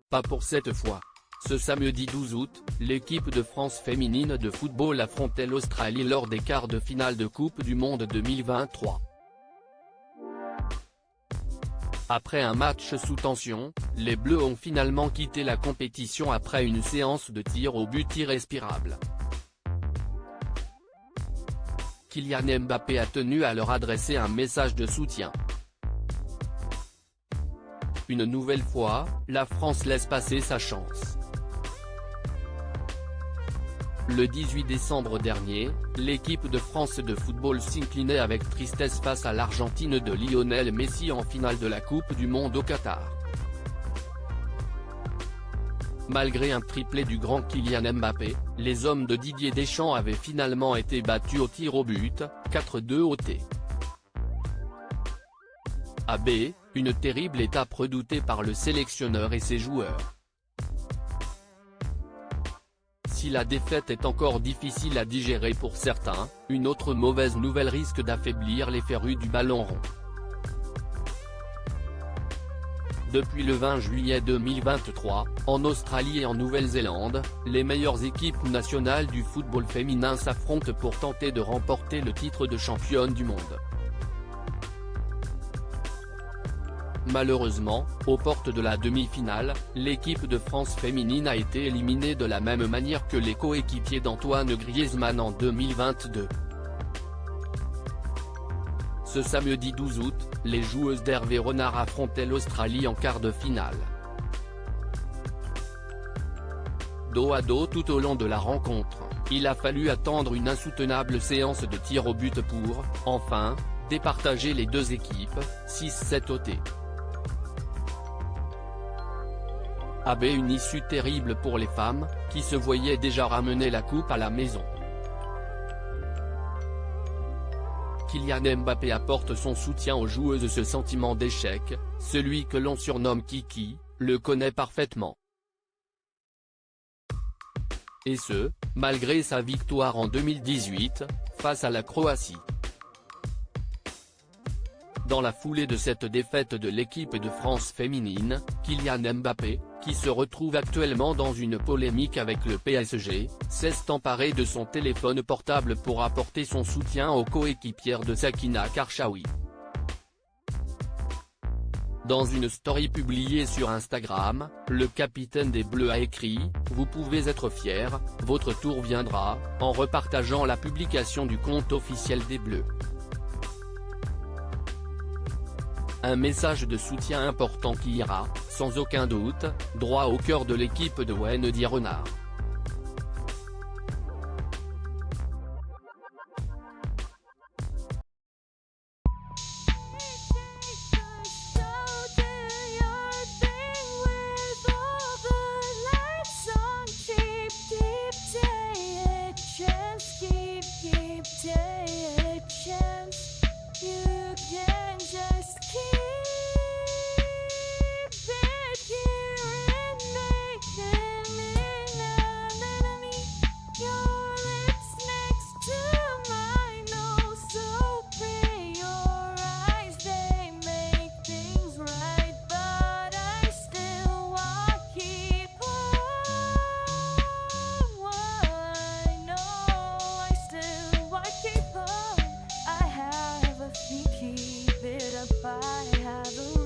Pas pour cette fois. Ce samedi 12 août, l'équipe de France féminine de football affrontait l'Australie lors des quarts de finale de Coupe du Monde 2023. Après un match sous tension, les Bleus ont finalement quitté la compétition après une séance de tirs au but irrespirable. Kylian Mbappé a tenu à leur adresser un message de soutien. Une nouvelle fois, la France laisse passer sa chance. Le 18 décembre dernier, l'équipe de France de football s'inclinait avec tristesse face à l'Argentine de Lionel Messi en finale de la Coupe du Monde au Qatar. Malgré un triplé du grand Kylian Mbappé, les hommes de Didier Deschamps avaient finalement été battus au tir au but, 4-2 au T. AB, une terrible étape redoutée par le sélectionneur et ses joueurs. Si la défaite est encore difficile à digérer pour certains, une autre mauvaise nouvelle risque d'affaiblir les férus du ballon rond. Depuis le 20 juillet 2023, en Australie et en Nouvelle-Zélande, les meilleures équipes nationales du football féminin s'affrontent pour tenter de remporter le titre de championne du monde. Malheureusement, aux portes de la demi-finale, l'équipe de France féminine a été éliminée de la même manière que les coéquipiers d'Antoine Griezmann en 2022. Ce samedi 12 août, les joueuses d'Hervé Renard affrontaient l'Australie en quart de finale. Dos à dos tout au long de la rencontre, il a fallu attendre une insoutenable séance de tirs au but pour, enfin, départager les deux équipes, 6-7 au T. AB, une issue terrible pour les femmes, qui se voyaient déjà ramener la coupe à la maison. Kylian Mbappé apporte son soutien aux joueuses. Ce sentiment d'échec, celui que l'on surnomme Kiki, le connaît parfaitement. Et ce, malgré sa victoire en 2018, face à la Croatie. Dans la foulée de cette défaite de l'équipe de France féminine, Kylian Mbappé, qui se retrouve actuellement dans une polémique avec le PSG, s'est emparé de son téléphone portable pour apporter son soutien aux coéquipières de Sakina Karchaoui. Dans une story publiée sur Instagram, le capitaine des Bleus a écrit « Vous pouvez être fiers, votre tour viendra », en repartageant la publication du compte officiel des Bleus. Un message de soutien important qui ira, sans aucun doute, droit au cœur de l'équipe de Hervé Renard. Keep it up, I have a